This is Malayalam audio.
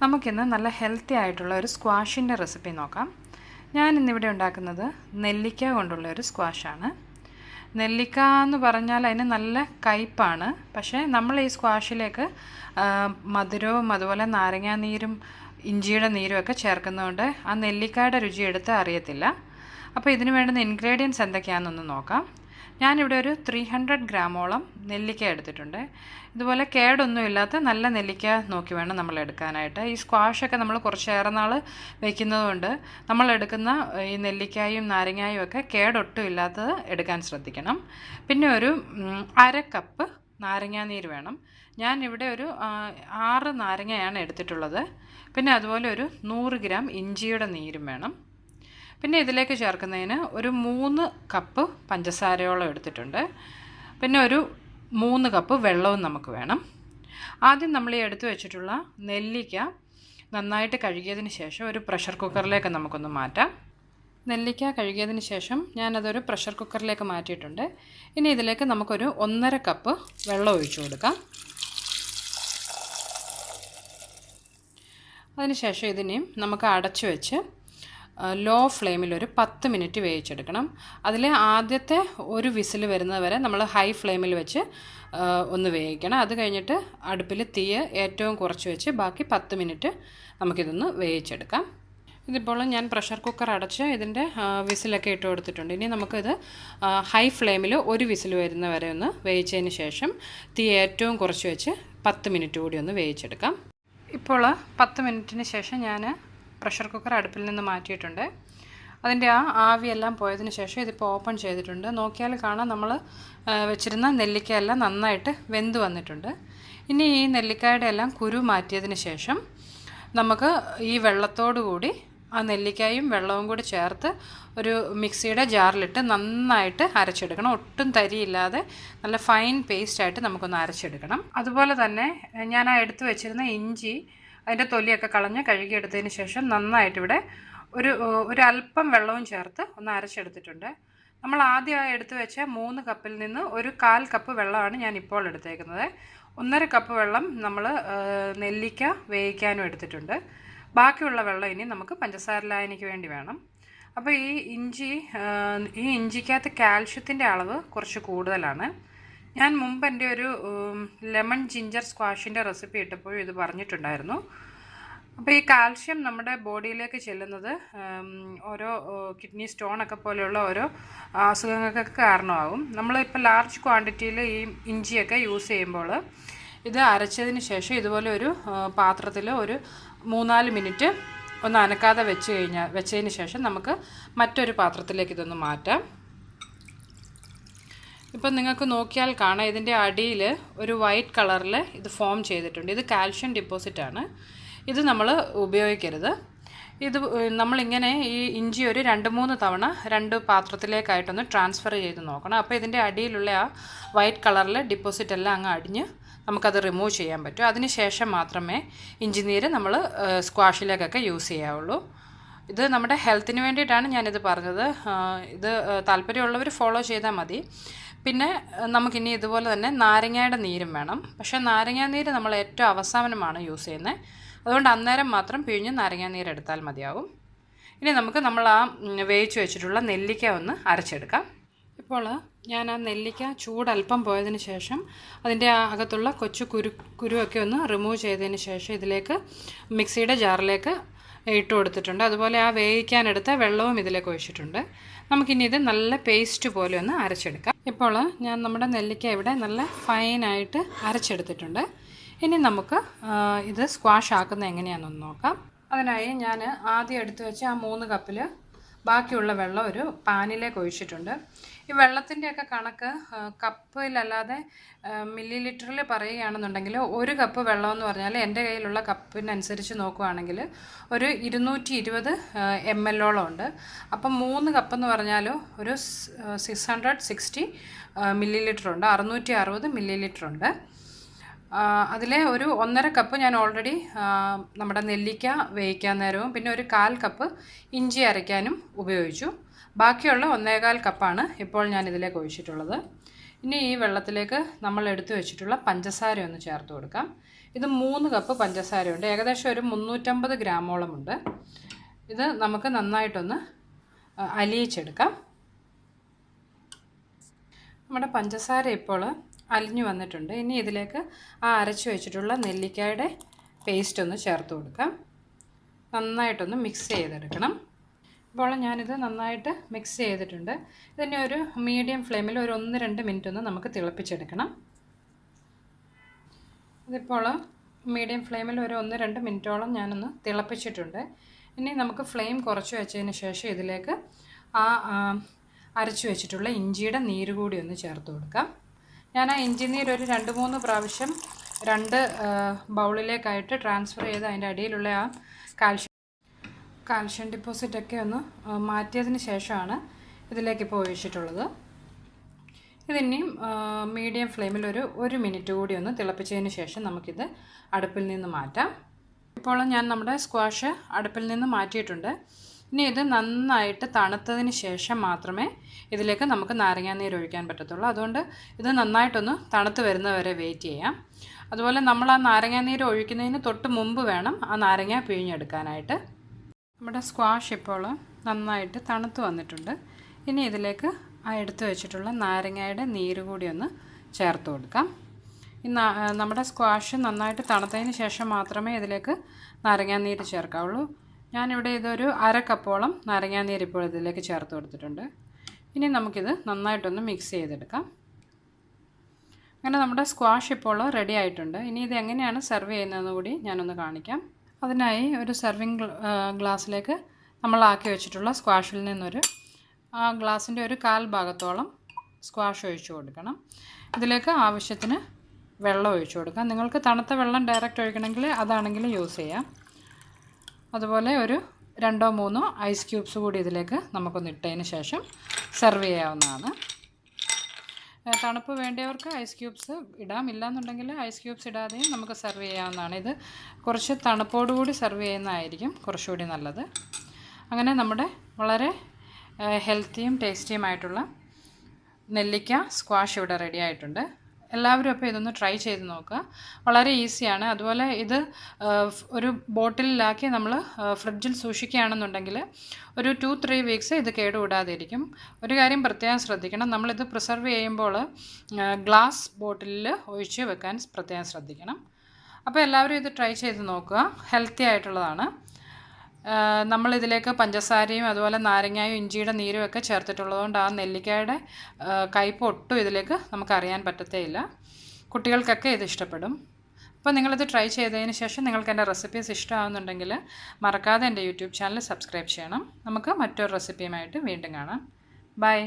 നമുക്കിന്ന് നല്ല ഹെൽത്തി ആയിട്ടുള്ള ഒരു സ്ക്വാഷിൻ്റെ റെസിപ്പി നോക്കാം. ഞാനിന്നിവിടെ ഉണ്ടാക്കുന്നത് നെല്ലിക്ക കൊണ്ടുള്ള ഒരു സ്ക്വാഷാണ്. നെല്ലിക്ക എന്ന് പറഞ്ഞാൽ അതിന് നല്ല കയ്പ്പാണ്. പക്ഷേ നമ്മൾ ഈ സ്ക്വാഷിലേക്ക് മധുരവും അതുപോലെ നാരങ്ങാനീരും ഇഞ്ചിയുടെ നീരും ഒക്കെ ചേർക്കുന്നതുകൊണ്ട് ആ നെല്ലിക്കയുടെ രുചി എടുത്ത് അറിയത്തില്ല. അപ്പോൾ ഇതിന് വേണ്ടുന്ന ഇൻഗ്രീഡിയൻസ് എന്തൊക്കെയാണെന്നൊന്ന് നോക്കാം. ഞാനിവിടെ ഒരു 300 ഗ്രാമോളം നെല്ലിക്ക എടുത്തിട്ടുണ്ട്. ഇതുപോലെ കേടൊന്നുമില്ലാത്ത നല്ല നെല്ലിക്ക നോക്കി വേണം നമ്മൾ എടുക്കാനായിട്ട്. ഈ സ്ക്വാഷൊക്കെ നമ്മൾ കുറച്ചേറെ നാൾ വയ്ക്കുന്നതുകൊണ്ട് നമ്മൾ എടുക്കുന്ന ഈ നെല്ലിക്കായും നാരങ്ങായും ഒക്കെ കേടൊട്ടും ഇല്ലാത്തത് എടുക്കാൻ ശ്രദ്ധിക്കണം. പിന്നെ ഒരു 1/2 കപ്പ് നാരങ്ങാനീര് വേണം. ഞാനിവിടെ ഒരു 6 നാരങ്ങയാണ് എടുത്തിട്ടുള്ളത്. പിന്നെ അതുപോലെ ഒരു 100 ഗ്രാം ഇഞ്ചിയുടെ നീരും വേണം. പിന്നെ ഇതിലേക്ക് ചേർക്കുന്നതിന് ഒരു 3 കപ്പ് പഞ്ചസാരയോളം എടുത്തിട്ടുണ്ട്. പിന്നെ ഒരു 3 കപ്പ് വെള്ളവും നമുക്ക് വേണം. ആദ്യം നമ്മൾ ഈ എടുത്തു വെച്ചിട്ടുള്ള നെല്ലിക്ക നന്നായിട്ട് കഴുകിയതിന് ശേഷം ഒരു പ്രഷർ കുക്കറിലേക്ക് നമുക്കൊന്ന് മാറ്റാം. നെല്ലിക്ക കഴുകിയതിന് ശേഷം ഞാനതൊരു പ്രഷർ കുക്കറിലേക്ക് മാറ്റിയിട്ടുണ്ട്. ഇനി ഇതിലേക്ക് നമുക്കൊരു 1.5 കപ്പ് വെള്ളം ഒഴിച്ചു കൊടുക്കാം. അതിനുശേഷം ഇതിനെയും നമുക്ക് അടച്ചു വെച്ച് ലോ ഫ്ലെയിമിൽ ഒരു 10 മിനിറ്റ് വേവിച്ചെടുക്കണം. അതിൽ ആദ്യത്തെ ഒരു വിസിൽ വരുന്നത് വരെ നമ്മൾ ഹൈ ഫ്ലെയിമിൽ വെച്ച് ഒന്ന് വേവിക്കണം. അത് കഴിഞ്ഞിട്ട് അടുപ്പിൽ തീ ഏറ്റവും കുറച്ച് വെച്ച് ബാക്കി 10 മിനിറ്റ് നമുക്കിതൊന്ന് വേവിച്ചെടുക്കാം. ഇതിപ്പോൾ ഞാൻ പ്രഷർ കുക്കർ അടച്ച് ഇതിൻ്റെ വിസിലൊക്കെ ഇട്ട് കൊടുത്തിട്ടുണ്ട്. ഇനി നമുക്കിത് ഹൈ ഫ്ലെയിമിൽ ഒരു വിസിൽ വരുന്ന വരെ ഒന്ന് വേവിച്ചതിന് ശേഷം തീ ഏറ്റവും കുറച്ച് വെച്ച് 10 മിനിറ്റ് കൂടി ഒന്ന് വേവിച്ചെടുക്കാം. ഇപ്പോൾ 10 മിനിറ്റിന് ശേഷം ഞാൻ പ്രഷർ കുക്കർ അടുപ്പിൽ നിന്ന് മാറ്റിയിട്ടുണ്ട്. അതിൻ്റെ ആവിയെല്ലാം പോയതിന് ശേഷം ഇതിപ്പോൾ ഓപ്പൺ ചെയ്തിട്ടുണ്ട്. നോക്കിയാൽ കാണാം നമ്മൾ വെച്ചിരുന്ന നെല്ലിക്കയെല്ലാം നന്നായിട്ട് വെന്ത് വന്നിട്ടുണ്ട്. ഇനി ഈ നെല്ലിക്കായുടെ എല്ലാം കുരു മാറ്റിയതിന് ശേഷം നമുക്ക് ഈ വെള്ളത്തോടു കൂടി ആ നെല്ലിക്കായും വെള്ളവും കൂടി ചേർത്ത് ഒരു മിക്സിയുടെ ജാറിലിട്ട് നന്നായിട്ട് അരച്ചെടുക്കണം. ഒട്ടും തരിയില്ലാതെ നല്ല ഫൈൻ പേസ്റ്റായിട്ട് നമുക്കൊന്ന് അരച്ചെടുക്കണം. അതുപോലെ തന്നെ ഞാൻ എടുത്തു വെച്ചിരുന്ന ഇഞ്ചി അതിൻ്റെ തൊലിയൊക്കെ കളഞ്ഞ് കഴുകിയെടുത്തതിന് ശേഷം നന്നായിട്ട് ഇവിടെ ഒരു അല്പം വെള്ളവും ചേർത്ത് ഒന്ന് അരച്ചെടുത്തിട്ടുണ്ട്. നമ്മൾ ആദ്യം എടുത്തു വെച്ച 3 കപ്പിൽ നിന്ന് ഒരു 1/4 കപ്പ് വെള്ളമാണ് ഞാൻ ഇപ്പോൾ എടുത്തേക്കുന്നത്. 1.5 കപ്പ് വെള്ളം നമ്മൾ നെല്ലിക്ക വേവിക്കാനും എടുത്തിട്ടുണ്ട്. ബാക്കിയുള്ള വെള്ളം ഇനി നമുക്ക് പഞ്ചസാര ലായനിക്ക് വേണ്ടി വേണം. അപ്പോൾ ഈ ഇഞ്ചിക്കകത്ത് കാൽഷ്യത്തിൻ്റെ അളവ് കുറച്ച് കൂടുതലാണ്. ഞാൻ മുമ്പ് എൻ്റെ ഒരു ലെമൺ ജിഞ്ചർ സ്ക്വാഷിൻ്റെ റെസിപ്പി ഇട്ടപ്പോഴും ഇത് പറഞ്ഞിട്ടുണ്ടായിരുന്നു. അപ്പോൾ ഈ കാൽഷ്യം നമ്മുടെ ബോഡിയിലേക്ക് ചെല്ലുന്നത് ഓരോ കിഡ്നി സ്റ്റോണൊക്കെ പോലെയുള്ള ഓരോ അസുഖങ്ങൾക്കൊക്കെ കാരണമാകും. നമ്മളിപ്പോൾ ലാർജ് ക്വാണ്ടിറ്റിയിൽ ഈ ഇഞ്ചിയൊക്കെ യൂസ് ചെയ്യുമ്പോൾ ഇത് അരച്ചതിന് ശേഷം ഇതുപോലെ ഒരു പാത്രത്തിൽ ഒരു 3-4 മിനിറ്റ് ഒന്ന് അനക്കാതെ വെച്ചതിന് ശേഷം നമുക്ക് മറ്റൊരു പാത്രത്തിലേക്ക് ഇതൊന്ന് മാറ്റാം. ഇപ്പം നിങ്ങൾക്ക് നോക്കിയാൽ കാണാം ഇതിൻ്റെ അടിയിൽ ഒരു വൈറ്റ് കളറിൽ ഇത് ഫോം ചെയ്തിട്ടുണ്ട്. ഇത് കാൽഷ്യം ഡിപ്പോസിറ്റാണ്. ഇത് നമ്മൾ ഉപയോഗിക്കരുത്. ഇത് നമ്മളിങ്ങനെ ഈ ഇഞ്ചി ഒരു 2-3 തവണ 2 പാത്രത്തിലേക്കായിട്ടൊന്ന് ട്രാൻസ്ഫർ ചെയ്ത് നോക്കണം. അപ്പോൾ ഇതിൻ്റെ അടിയിലുള്ള ആ വൈറ്റ് കളറിൽ ഡിപ്പോസിറ്റ് എല്ലാം അങ്ങ് അടിഞ്ഞ് നമുക്കത് റിമൂവ് ചെയ്യാൻ പറ്റും. അതിന് ശേഷം മാത്രമേ ഇഞ്ചിനീര് നമ്മൾ സ്ക്വാഷിലേക്കൊക്കെ യൂസ് ചെയ്യാവുള്ളൂ. ഇത് നമ്മുടെ ഹെൽത്തിന് വേണ്ടിയിട്ടാണ് ഞാനിത് പറഞ്ഞത്. ഇത് താല്പര്യമുള്ളവർ ഫോളോ ചെയ്താൽ മതി. പിന്നെ നമുക്കിനി ഇതുപോലെ തന്നെ നാരങ്ങയുടെ നീരും വേണം. പക്ഷേ നാരങ്ങാനീര് നമ്മൾ ഏറ്റവും അവസാനമാണ് യൂസ് ചെയ്യുന്നത്. അതുകൊണ്ട് അന്നേരം മാത്രം പിഴിഞ്ഞ് നാരങ്ങാനീര് എടുത്താൽ മതിയാവും. ഇനി നമ്മൾ ആ വേവിച്ച് വെച്ചിട്ടുള്ള നെല്ലിക്ക ഒന്ന് അരച്ചെടുക്കാം. ഇപ്പോൾ ഞാൻ ആ നെല്ലിക്ക ചൂടൽപ്പം പോയതിന് ശേഷം അതിൻ്റെ അകത്തുള്ള കൊച്ചു കുരുവൊക്കെ ഒന്ന് റിമൂവ് ചെയ്തതിന് ശേഷം ഇതിലേക്ക് മിക്സിയുടെ ജാറിലേക്ക് ഇട്ട് കൊടുത്തിട്ടുണ്ട്. അതുപോലെ ആ വേവിക്കാനെടുത്ത വെള്ളവും ഇതിലേക്ക് ഒഴിച്ചിട്ടുണ്ട്. നമുക്കിനി ഇത് നല്ല പേസ്റ്റ് പോലെ ഒന്ന് അരച്ചെടുക്കാം. ഇപ്പോൾ ഞാൻ നമ്മുടെ നെല്ലിക്ക ഇവിടെ നല്ല ഫൈനായിട്ട് അരച്ചെടുത്തിട്ടുണ്ട്. ഇനി നമുക്ക് ഇത് സ്ക്വാഷ് ആക്കുന്നത് എങ്ങനെയാണെന്ന് നോക്കാം. അതിനായി ഞാൻ ആദ്യം എടുത്തു വെച്ച ആ 3 കപ്പിൽ ബാക്കിയുള്ള വെള്ളം ഒരു പാനിലേക്ക് ഒഴിച്ചിട്ടുണ്ട്. ഈ വെള്ളത്തിൻ്റെയൊക്കെ കണക്ക് കപ്പിലല്ലാതെ മില്ലി ലിറ്ററിൽ പറയുകയാണെന്നുണ്ടെങ്കിൽ 1 കപ്പ് വെള്ളം എന്ന് പറഞ്ഞാൽ എൻ്റെ കയ്യിലുള്ള കപ്പിനനുസരിച്ച് നോക്കുകയാണെങ്കിൽ ഒരു 220 ml ഉണ്ട്. അപ്പം 3 കപ്പെന്ന് പറഞ്ഞാൽ ഒരു 660 മില്ലി ലിറ്റർ ഉണ്ട്, 660 മില്ലി ലിറ്റർ ഉണ്ട്. അതിലെ ഒരു 1.5 കപ്പ് ഞാൻ ഓൾറെഡി നമ്മുടെ നെല്ലിക്ക വേവിക്കാൻ നേരവും പിന്നെ ഒരു 1/4 കപ്പ് ഇഞ്ചി അരയ്ക്കാനും ഉപയോഗിച്ചു. ബാക്കിയുള്ള 1.25 കപ്പാണ് ഇപ്പോൾ ഞാൻ ഇതിലേക്ക് ഒഴിച്ചിട്ടുള്ളത്. ഇനി ഈ വെള്ളത്തിലേക്ക് നമ്മൾ എടുത്തു വെച്ചിട്ടുള്ള പഞ്ചസാര ഒന്ന് ചേർത്ത് കൊടുക്കാം. ഇത് 3 കപ്പ് പഞ്ചസാരയുണ്ട്. ഏകദേശം ഒരു 350 ഗ്രാമോളമുണ്ട്. ഇത് നമുക്ക് നന്നായിട്ടൊന്ന് അലിയിച്ചെടുക്കാം. നമ്മുടെ പഞ്ചസാര ഇപ്പോൾ അലിഞ്ഞു വന്നിട്ടുണ്ട്. ഇനി ഇതിലേക്ക് ആ അരച്ചു വെച്ചിട്ടുള്ള നെല്ലിക്കയുടെ പേസ്റ്റ് ഒന്ന് ചേർത്ത് കൊടുക്കാം. നന്നായിട്ടൊന്ന് മിക്സ് ചെയ്തെടുക്കണം. ഇപ്പോൾ ഞാനിത് നന്നായിട്ട് മിക്സ് ചെയ്തിട്ടുണ്ട്. ഇതിനെ ഒരു മീഡിയം ഫ്ലെയിമിൽ ഒരു 1-2 മിനിറ്റ് ഒന്ന് നമുക്ക് തിളപ്പിച്ചെടുക്കണം. ഇതിപ്പോൾ മീഡിയം ഫ്ലെയിമിൽ ഒരു 1-2 മിനിറ്റോളം ഞാനൊന്ന് തിളപ്പിച്ചിട്ടുണ്ട്. ഇനി നമുക്ക് ഫ്ലെയിം കുറച്ച് വെച്ചതിന് ശേഷം ഇതിലേക്ക് അരച്ചു വെച്ചിട്ടുള്ള ഇഞ്ചിയുടെ നീര് കൂടി ഒന്ന് ചേർത്ത് കൊടുക്കാം. ഞാൻ ആ ഇഞ്ചി നീര് ഒരു 2-3 പ്രാവശ്യം 2 ബൗളിലേക്കായിട്ട് ട്രാൻസ്ഫർ ചെയ്ത് അതിൻ്റെ അടിയിലുള്ള ആ കാൽഷ്യം ഡിപ്പോസിറ്റൊക്കെ ഒന്ന് മാറ്റിയതിന് ശേഷമാണ് ഇതിലേക്കിപ്പോൾ ഒഴിച്ചിട്ടുള്ളത്. ഇതിനെയും മീഡിയം ഫ്ലെയിമിൽ ഒരു 1 മിനിറ്റ് കൂടി ഒന്ന് തിളപ്പിച്ചതിന് ശേഷം നമുക്കിത് അടുപ്പിൽ നിന്ന് മാറ്റാം. ഇപ്പോൾ ഞാൻ നമ്മുടെ സ്ക്വാഷ് അടുപ്പിൽ നിന്ന് മാറ്റിയിട്ടുണ്ട്. ഇനി ഇത് നന്നായിട്ട് തണുത്തതിന് ശേഷം മാത്രമേ ഇതിലേക്ക് നമുക്ക് നാരങ്ങാനീര് ഒഴിക്കാൻ പറ്റത്തുള്ളൂ. അതുകൊണ്ട് ഇത് നന്നായിട്ടൊന്ന് തണുത്ത് വരുന്നവരെ വെയിറ്റ് ചെയ്യാം. അതുപോലെ നമ്മൾ ആ നാരങ്ങാനീര് ഒഴിക്കുന്നതിന് തൊട്ട് മുമ്പ് വേണം ആ നാരങ്ങ പിഴിഞ്ഞെടുക്കാനായിട്ട്. നമ്മുടെ സ്ക്വാഷ് ഇപ്പോൾ നന്നായിട്ട് തണുത്ത് വന്നിട്ടുണ്ട്. ഇനി ഇതിലേക്ക് ആ എടുത്ത് വെച്ചിട്ടുള്ള നാരങ്ങയുടെ നീര് കൂടി ഒന്ന് ചേർത്ത് കൊടുക്കാം. നമ്മുടെ സ്ക്വാഷ് നന്നായിട്ട് തണുത്തതിന് ശേഷം മാത്രമേ ഇതിലേക്ക് നാരങ്ങാനീര് ചേർക്കാവുള്ളൂ. ഞാനിവിടെ ഇതൊരു 1/2 കപ്പോളം നാരങ്ങാനീര് ഇപ്പോൾ ഇതിലേക്ക് ചേർത്ത് കൊടുത്തിട്ടുണ്ട്. ഇനി നമുക്കിത് നന്നായിട്ടൊന്ന് മിക്സ് ചെയ്തെടുക്കാം. അങ്ങനെ നമ്മുടെ സ്ക്വാഷ് ഇപ്പോൾ റെഡി ആയിട്ടുണ്ട്. ഇനി ഇത് എങ്ങനെയാണ് സെർവ് ചെയ്യുന്നതെന്ന് കൂടി ഞാനൊന്ന് കാണിക്കാം. അതിനായി ഒരു സെർവിങ് ഗ്ലാസ്സിലേക്ക് നമ്മളാക്കി വെച്ചിട്ടുള്ള സ്ക്വാഷിൽ നിന്നൊരു ആ ഗ്ലാസിൻ്റെ ഒരു 1/4 ഭാഗത്തോളം സ്ക്വാഷ് ഒഴിച്ചു കൊടുക്കണം. ഇതിലേക്ക് ആവശ്യത്തിന് വെള്ളം ഒഴിച്ചു കൊടുക്കാം. നിങ്ങൾക്ക് തണുത്ത വെള്ളം ഡയറക്റ്റ് ഒഴിക്കണമെങ്കിൽ അതാണെങ്കിലും യൂസ് ചെയ്യാം. അതുപോലെ ഒരു 2-3 ഐസ് ക്യൂബ്സ് കൂടി ഇതിലേക്ക് നമുക്കൊന്ന് ഇട്ടതിന് ശേഷം സെർവ് ചെയ്യാവുന്നതാണ്. തണുപ്പ് വേണ്ടിയവർക്ക് ഐസ് ക്യൂബ്സ് ഇടാം. ഇല്ലാന്നുണ്ടെങ്കിൽ ഐസ് ക്യൂബ്സ് ഇടാതെയും നമുക്ക് സെർവ് ചെയ്യാവുന്നതാണ്. ഇത് കുറച്ച് തണുപ്പോടുകൂടി സെർവ് ചെയ്യുന്നതായിരിക്കും കുറച്ചുകൂടി നല്ലത്. അങ്ങനെ നമ്മുടെ വളരെ ഹെൽത്തിയും ടേസ്റ്റിയുമായിട്ടുള്ള നെല്ലിക്ക സ്ക്വാഷ് ഇവിടെ റെഡി ആയിട്ടുണ്ട്. എല്ലാവരും അപ്പോൾ ഇതൊന്ന് ട്രൈ ചെയ്ത് നോക്കുക. വളരെ ഈസിയാണ്. അതുപോലെ ഇത് ഒരു ബോട്ടിലാക്കി നമ്മൾ ഫ്രിഡ്ജിൽ സൂക്ഷിക്കുകയാണെന്നുണ്ടെങ്കിൽ ഒരു 2-3 വീക്സ് ഇത് കേടുകൂടാതിരിക്കും. ഒരു കാര്യം പ്രത്യേകം ശ്രദ്ധിക്കണം, നമ്മളിത് പ്രിസർവ് ചെയ്യുമ്പോൾ ഗ്ലാസ് ബോട്ടിലിൽ ഒഴിച്ച് വെക്കാൻ പ്രത്യേകം ശ്രദ്ധിക്കണം. അപ്പോൾ എല്ലാവരും ഇത് ട്രൈ ചെയ്ത് നോക്കുക. ഹെൽത്തി ആയിട്ടുള്ളതാണ്. നമ്മളിതിലേക്ക് പഞ്ചസാരയും അതുപോലെ നാരങ്ങയും ഇഞ്ചിയുടെ നീരും ഒക്കെ ചേർത്തിട്ടുള്ളതുകൊണ്ട് ആ നെല്ലിക്കയുടെ കയ്പ്പ് ഒട്ടും ഇതിലേക്ക് നമുക്കറിയാൻ പറ്റത്തേയില്ല. കുട്ടികൾക്കൊക്കെ ഇത് ഇഷ്ടപ്പെടും. അപ്പോൾ നിങ്ങളിത് ട്രൈ ചെയ്തതിന് ശേഷം നിങ്ങൾക്ക് എൻ്റെ റെസിപ്പീസ് ഇഷ്ടമാകുന്നുണ്ടെങ്കിൽ മറക്കാതെ എൻ്റെ യൂട്യൂബ് ചാനൽ സബ്സ്ക്രൈബ് ചെയ്യണം. നമുക്ക് മറ്റൊരു റെസിപ്പിയുമായിട്ട് വീണ്ടും കാണാം. ബൈ.